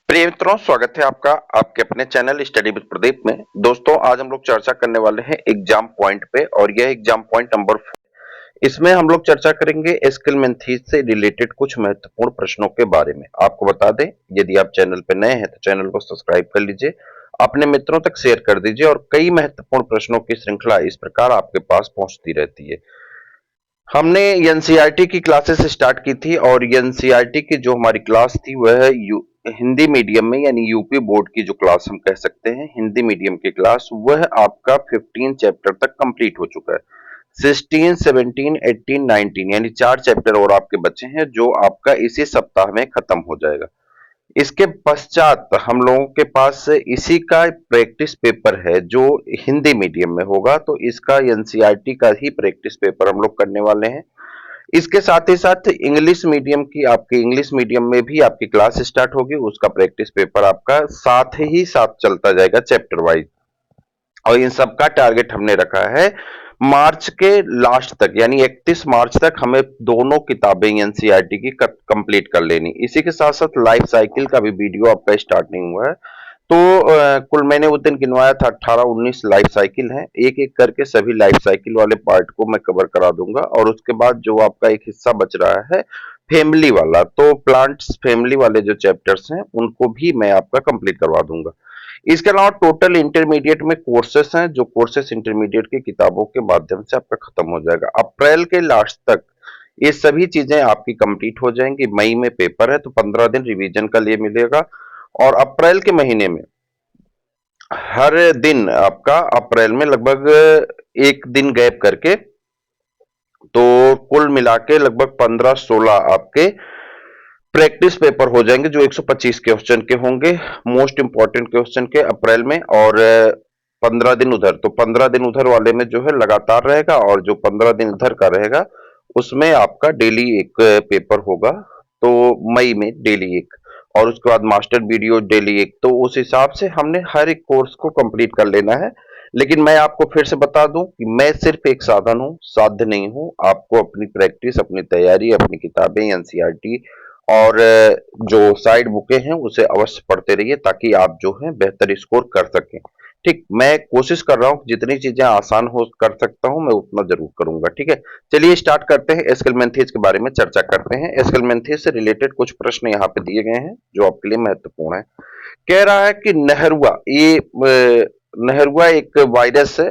प्रिय मित्रों, स्वागत है आपका आपके अपने चैनल स्टडी विद प्रदीप में। दोस्तों, आज हम लोग चर्चा करने वाले हैं एग्जाम पॉइंट पे और यह एग्जाम पॉइंट नंबर 4। इसमें हम लोग चर्चा करेंगे एस्केल मेथड से रिलेटेड कुछ महत्वपूर्ण प्रश्नों के बारे में। आपको बता दें, यदि आप चैनल पे नए हैं तो चैनल को सब्सक्राइब कर लीजिए, अपने मित्रों तक शेयर कर दीजिए और कई महत्वपूर्ण प्रश्नों की श्रृंखला इस प्रकार आपके पास पहुंचती रहती है। हमने एनसीईआरटी की क्लासेस स्टार्ट की थी और एनसीईआरटी की जो हमारी क्लास थी वह हिंदी मीडियम में यानी यूपी बोर्ड की जो क्लास हम कह सकते हैं, हिंदी मीडियम की क्लास, वह आपका 15 चैप्टर तक कंप्लीट हो चुका है। 16, 17, 18, 19 यानी 4 चैप्टर और आपके बचे हैं जो आपका इसी सप्ताह में खत्म हो जाएगा। इसके पश्चात हम लोगों के पास इसी का प्रैक्टिस पेपर है जो हिंदी मीडियम में होगा, तो इसका एनसीईआरटी का ही प्रैक्टिस पेपर हम लोग करने वाले हैं। इसके साथ ही साथ इंग्लिश मीडियम की आपकी इंग्लिश मीडियम में भी आपकी क्लास स्टार्ट होगी, उसका प्रैक्टिस पेपर आपका साथ ही साथ चलता जाएगा चैप्टर वाइज। और इन सब का टारगेट हमने रखा है मार्च के लास्ट तक यानी 31 मार्च तक हमें दोनों किताबें एनसीईआरटी की कंप्लीट कर लेनी। इसी के साथ साथ लाइफ साइकिल का भी वीडियो आपका स्टार्ट नहीं हुआ है, तो कुल मैंने उस दिन गिनवाया था 18-19 लाइफ साइकिल हैं। एक एक करके सभी लाइफ साइकिल वाले पार्ट को मैं कवर करा दूंगा और उसके बाद जो आपका एक हिस्सा बच रहा है फैमिली वाला, तो प्लांट्स फैमिली वाले जो चैप्टर्स हैं उनको भी मैं आपका कंप्लीट करवा दूंगा। इसके अलावा टोटल इंटरमीडिएट में कोर्सेस हैं, जो कोर्सेस इंटरमीडिएट की किताबों के माध्यम से आपका खत्म हो जाएगा अप्रैल के लास्ट तक। ये सभी चीजें आपकी कंप्लीट हो जाएंगी। मई में पेपर है तो 15 दिन रिवीजन का लिए मिलेगा और अप्रैल के महीने में हर दिन आपका अप्रैल में लगभग एक दिन गैप करके, तो कुल मिला के लगभग 15-16 आपके प्रैक्टिस पेपर हो जाएंगे जो 125 क्वेश्चन के होंगे, मोस्ट इंपॉर्टेंट क्वेश्चन के अप्रैल में। और 15 दिन उधर, तो 15 दिन उधर वाले में जो है लगातार रहेगा और जो 15 दिन इधर का रहेगा उसमें आपका डेली एक पेपर होगा, तो मई में डेली एक, और उसके बाद मास्टर वीडियो डेली एक। तो उस हिसाब से हमने हर एक कोर्स को कंप्लीट कर लेना है। लेकिन मैं आपको फिर से बता दूं कि मैं सिर्फ एक साधन हूं, साध्य नहीं हूं। आपको अपनी प्रैक्टिस, अपनी तैयारी, अपनी किताबें एनसीईआरटी और जो साइड बुकें हैं उसे अवश्य पढ़ते रहिए ताकि आप जो है बेहतर स्कोर कर सकें। ठीक, मैं कोशिश कर रहा हूँ जितनी चीजें आसान हो कर सकता हूँ मैं उतना जरूर करूंगा। ठीक है, चलिए स्टार्ट करते हैं। एस्केलमेंथेज के बारे में चर्चा करते हैं। एस्केलमेंथेज से रिलेटेड कुछ प्रश्न यहाँ पे दिए गए हैं जो आपके लिए महत्वपूर्ण है। कह रहा है कि नहरुआ, ये नहरुआ एक वायरस है,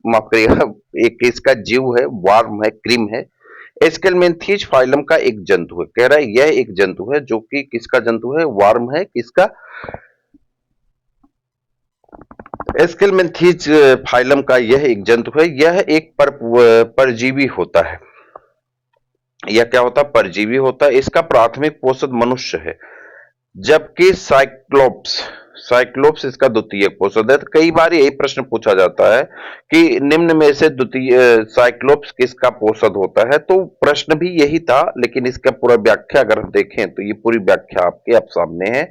माफ करिएगा, एक इसका जीव है, वार्म है, क्रीम है, एस्केलमेंथीज फाइलम का एक जंतु है। कह रहा है यह एक जंतु है जो कि किसका जंतु है, वार्म है, किसका, एस्केलमेंथीज फाइलम का यह एक जंतु है। यह एक परजीवी होता है। यह क्या होता है, परजीवी होता है। इसका प्राथमिक पोषक मनुष्य है, जबकि साइक्लोप्स, साइक्लोप्स इसका द्वितीय पोषक है। तो कई बार यही प्रश्न पूछा जाता है कि निम्न में से द्वितीय साइक्लोप्स किसका पोषक होता है, तो प्रश्न भी यही था, लेकिन इसका पूरा व्याख्या अगर हम देखें तो ये पूरी व्याख्या आपके आप सामने है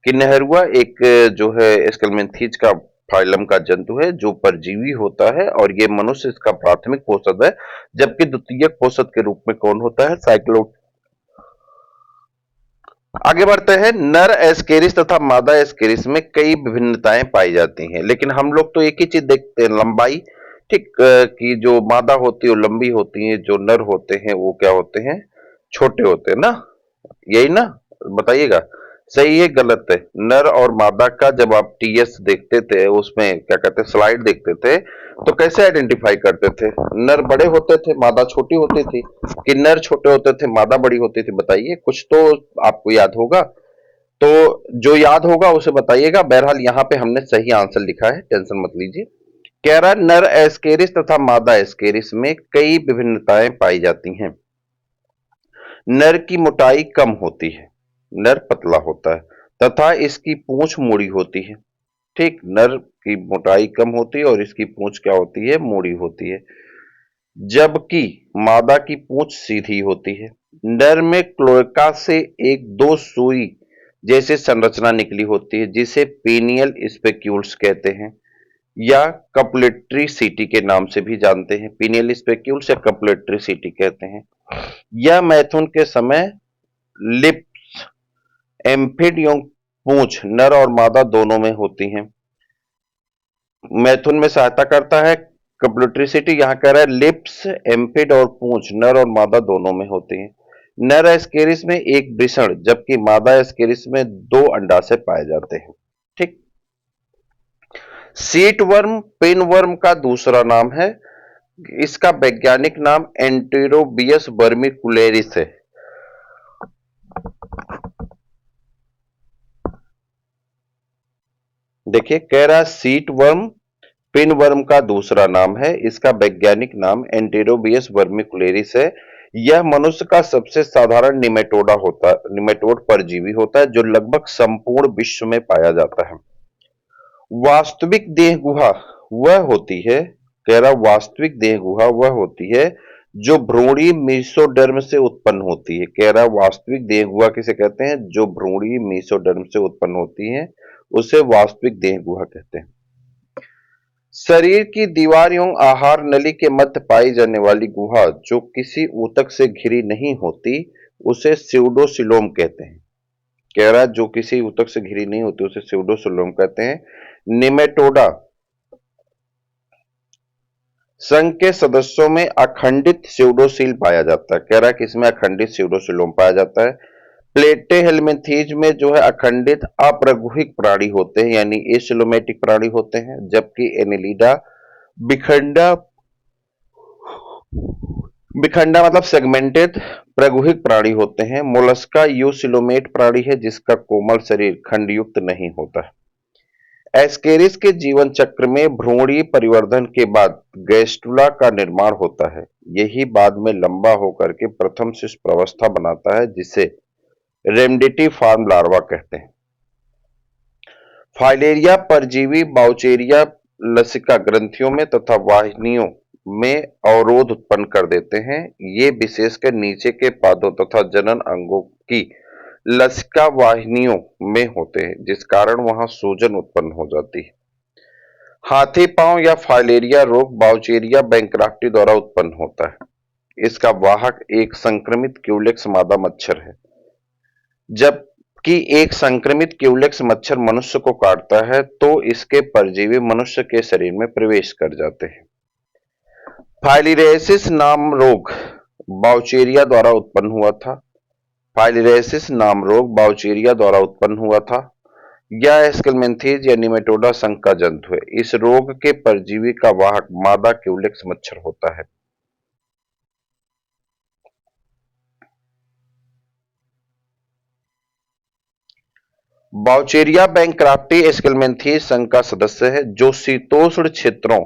कि नहरुआ एक जो है एस्केलमेंथीज का फाइलम का जंतु है जो परजीवी होता है और ये मनुष्य इसका प्राथमिक पोषक है, जबकि द्वितीय पोषक के रूप में कौन होता है, साइक्लोप्स। आगे बढ़ते हैं। नर एस्केरिस तथा मादा एस्केरिस में कई विभिन्नताएं पाई जाती हैं, लेकिन हम लोग तो एक ही चीज देखते हैं, लंबाई। ठीक, कि जो मादा होती है वो लंबी होती है, जो नर होते हैं वो क्या होते हैं, छोटे होते हैं ना, यही ना, बताइएगा सही है गलत है। नर और मादा का जब आप टीएस देखते थे, उसमें क्या कहते हैं, स्लाइड देखते थे, तो कैसे आइडेंटिफाई करते थे, नर बड़े होते थे मादा छोटी होती थी, कि नर छोटे होते थे मादा बड़ी होती थी, बताइए, कुछ तो आपको याद होगा। तो जो याद होगा उसे बताइएगा। बहरहाल यहाँ पे हमने सही आंसर लिखा है, टेंशन मत लीजिए। कह रहा है नर एस्केरिस तथा मादा एस्केरिस में कई विभिन्नताएं पाई जाती हैं। नर की मोटाई कम होती है, नर पतला होता है तथा इसकी पूंछ मुड़ी होती है। ठीक, नर की मोटाई कम होती है और इसकी पूंछ क्या होती है, मुड़ी होती है, जबकि मादा की पूंछ सीधी होती है। नर में क्लोएका से एक दो सुई जैसे संरचना निकली होती है जिसे पीनियल स्पेक्यूल्स कहते हैं या कपुलेटरी सीटी के नाम से भी जानते हैं। पीनियल स्पेक्यूल्स या कपुलेटरी सीटी कहते हैं। यह मैथुन के समय लिप्स, एम्फिडियों पूंछ नर और मादा दोनों में होती हैं। मैथुन में सहायता करता है कप्लोट्रिसिटी, यहां कह रहा है लिप्स, एम्पिड और पूंछ नर और मादा दोनों में होती हैं। नर एस्केरिस में एक वृषण जबकि मादा एस्केरिस में 2 अंडाशय पाए जाते हैं। ठीक। सीट वर्म पिन वर्म का दूसरा नाम है। इसका वैज्ञानिक नाम एंटेरोबियस वर्मिकुलेरिस है। देखिए कह रहा है सीट वर्म पिन वर्म का दूसरा नाम है। इसका वैज्ञानिक नाम एंटेरोबियस वर्मिकुलेरिस है। यह मनुष्य का सबसे साधारण निमेटोड परजीवी होता है जो लगभग संपूर्ण विश्व में पाया जाता है। वास्तविक देह गुहा वह होती है, कह रहा वास्तविक देह गुहा वह होती है जो भ्रूणी मीसोडर्म से उत्पन्न होती है। कह रहा वास्तविक देह गुहा किसे कहते हैं? जो भ्रूणी मीसोडर्म से उत्पन्न होती है उसे वास्तविक देह गुहा कहते हैं। शरीर की दीवार एवं आहार नली के मध्य पाई जाने वाली गुहा जो किसी ऊतक से घिरी नहीं होती उसे स्यूडोसिलोम कहते हैं। कह रहा है जो किसी ऊतक से घिरी नहीं होती उसे स्यूडोसिलोम कहते हैं। निमेटोडा संघ के सदस्यों में अखंडित स्यूडोसील पाया जाता है। कह रहा है कि इसमें अखंडित स्यूडोसिलोम पाया जाता है। प्लेटेहेल्मिंथीज में जो है अखंडित अप्रगुहिक प्राणी होते हैं यानी एसिलोमेटिक प्राणी होते हैं, जबकि एनेलिडा बिखंडा बिखंडा मतलब सेगमेंटेड प्रगुहिक प्राणी होते हैं। मोलस्का यूसिलोमेट प्राणी है जिसका कोमल शरीर खंडयुक्त नहीं होता है। एस्केरिस के जीवन चक्र में भ्रूणीय परिवर्धन के बाद गैस्ट्रुला का निर्माण होता है। यही बाद में लंबा होकर के प्रथम शिशु प्रवस्था बनाता है जिसे रेमडिटिफॉर्म लार्वा कहते हैं। फाइलेरिया परजीवी बाउचेरिया लसिका ग्रंथियों में तथा वाहिनियों में अवरोध उत्पन्न कर देते हैं। ये विशेषकर नीचे के पादों तथा जनन अंगों की लसिका वाहिनियों में होते हैं जिस कारण वहां सूजन उत्पन्न हो जाती है। हाथी पांव या फाइलेरिया रोग बाउचेरिया बैंक्राफ्टी द्वारा उत्पन्न होता है। इसका वाहक एक संक्रमित क्यूलेक्स मादा मच्छर है। जबकि एक संक्रमित क्यूलेक्स मच्छर मनुष्य को काटता है तो इसके परजीवी मनुष्य के शरीर में प्रवेश कर जाते हैं। फाइलिरेसिस नाम रोग बाउचेरिया द्वारा उत्पन्न हुआ था। फाइलिरेसिस नाम रोग बाउचेरिया द्वारा उत्पन्न हुआ था। यह एस्केलमेंथीज या निमेटोडा संघ का जंतु है। इस रोग के परजीवी का वाहक मादा क्यूलेक्स मच्छर होता है। बाउचेरिया बैंक्राफ्टी एस्केलमेंथीज संघ का सदस्य है जो शीतोष्ण क्षेत्रों,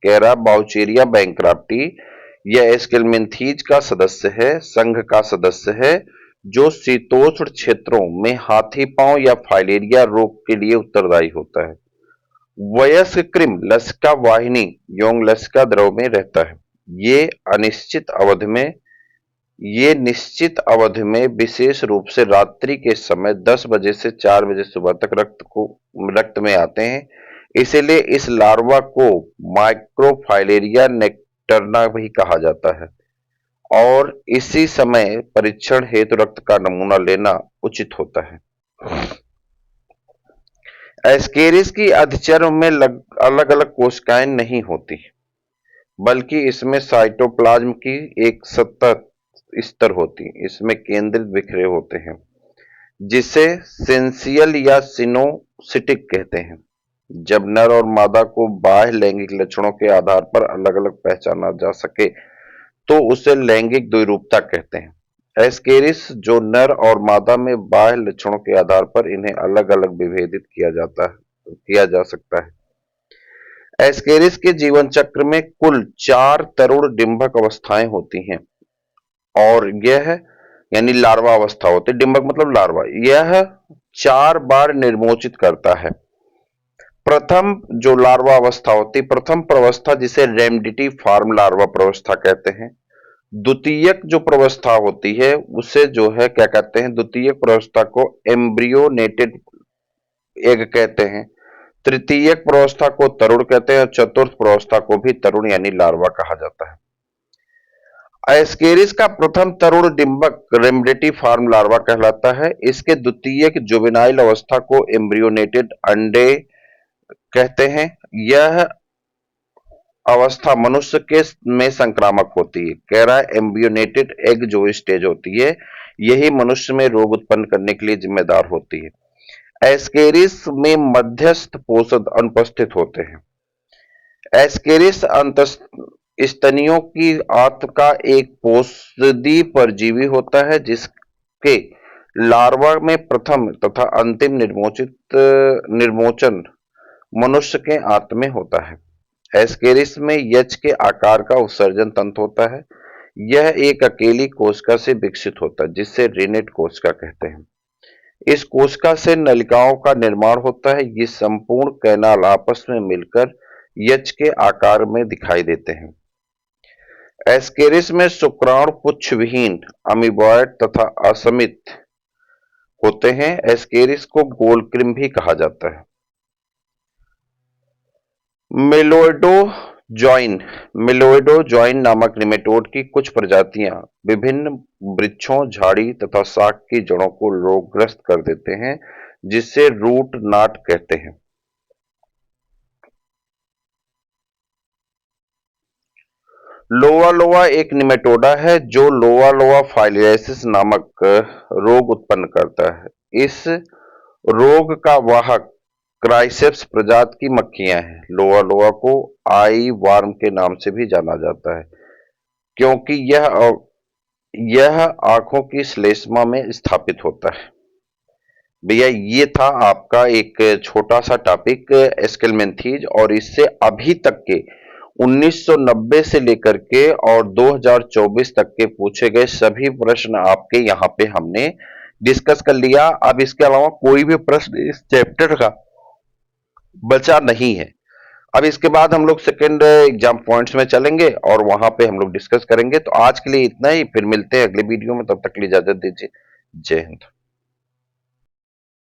कह रहा बाउचेरिया बैंक्राफ्टी यह एस्केलमेंथीज का सदस्य है, संघ का सदस्य है जो शीतोष्ण क्षेत्रों में हाथी पांव या फाइलेरिया रोग के लिए उत्तरदायी होता है। वयस्क कृमि लसिका वाहिनी यौन लसिका द्रव में रहता है। ये निश्चित अवधि में विशेष रूप से रात्रि के समय 10 बजे से 4 बजे सुबह तक रक्त में आते हैं। इसीलिए इस लार्वा को माइक्रोफाइलेरिया नेक्टर्ना भी कहा जाता है और इसी समय परीक्षण हेतु रक्त का नमूना लेना उचित होता है। एस्केरिस की अधिचर्म में अलग अलग कोशिकाएं नहीं होती बल्कि इसमें साइटोप्लाज्म की एक स्तर होती है। इसमें केंद्रित बिखरे होते हैं जिसे सेंसियल या सिनोसिटिक कहते हैं। जब नर और मादा को बाह्य लैंगिक लक्षणों के आधार पर अलग अलग पहचाना जा सके तो उसे लैंगिक द्विरूपता कहते हैं। एस्केरिस जो नर और मादा में बाह्य लक्षणों के आधार पर इन्हें अलग अलग विभेदित किया जा सकता है। एस्केरिस के जीवन चक्र में कुल 4 तरुण डिंभक अवस्थाएं होती हैं और यह यानी लार्वा अवस्था होती है। डिंभक मतलब लार्वा। यह 4 बार निर्मोचित करता है। प्रथम जो लार्वा अवस्था होती है, प्रथम प्रवस्था जिसे रेमडिटिफॉर्म लार्वा प्रवस्था कहते हैं। द्वितीयक जो प्रवस्था होती है उसे जो है क्या कहते हैं? द्वितीयक प्रवस्था को एम्ब्रियोनेटेड एग कहते हैं। तृतीयक प्रवस्था को तरुण कहते हैं और चतुर्थ प्रवस्था को भी तरुण यानी लार्वा कहा जाता है। एस्केरिस का प्रथम तरुण डिंबक रेमडेटिफार्म लार्वा कहलाता है। इसके द्वितीयक जुवेनाइल अवस्था को एम्ब्रियोनेटेड अंडे कहते हैं। यह अवस्था मनुष्य के में संक्रामक होती है। कह रहा है एम्ब्रियोनेटेड एग जो स्टेज होती है, यही मनुष्य में रोग उत्पन्न करने के लिए जिम्मेदार होती है। एस्केरिस में मध्यस्थ पोषक अनुपस्थित होते हैं। एस्केरिस स्तनियों की आंत का एक पोषदी परजीवी होता है, जिसके लार्वा में प्रथम तथा अंतिम निर्मोचन मनुष्य के आंत में होता है। एस्केरिस में यच के आकार का उत्सर्जन तंत्र होता है। यह एक अकेली कोशिका से विकसित होता है, जिसे रिनेट कोशिका कहते हैं। इस कोशिका से नलिकाओं का निर्माण होता है। ये संपूर्ण कैनाल आपस में मिलकर यच के आकार में दिखाई देते हैं। एस्केरिस में शुक्राणु पुच्छ विहीन, अमीबॉयड तथा असमित होते हैं। एस्केरिस को गोलकृम भी कहा जाता है। मेलोइडोजॉइन नामक निमेटोड की कुछ प्रजातियां विभिन्न वृक्षों, झाड़ी तथा शाक की जड़ों को रोगग्रस्त कर देते हैं, जिसे रूट नॉट कहते हैं। लोवा एक निमेटोडा है जो लोवा फाइलियासिस नामक रोग उत्पन्न करता है। इस रोग का वाहक क्राइसेप्स प्रजाति की मक्खियां हैं। लोवा को आई वार्म के नाम से भी जाना जाता है, क्योंकि यह आंखों की श्लेष्मा में स्थापित होता है। भैया ये था आपका एक छोटा सा टॉपिक एस्केलमेंथीज, और इससे अभी तक के 1990 से लेकर के और 2024 तक के पूछे गए सभी प्रश्न आपके यहाँ पे हमने डिस्कस कर लिया। अब इसके अलावा कोई भी प्रश्न इस चैप्टर का बचा नहीं है। अब इसके बाद हम लोग सेकेंड एग्जाम पॉइंट्स में चलेंगे और वहां पे हम लोग डिस्कस करेंगे। तो आज के लिए इतना ही, फिर मिलते हैं अगले वीडियो में। तब तक के लिए इजाजत दीजिए। जय हिंद।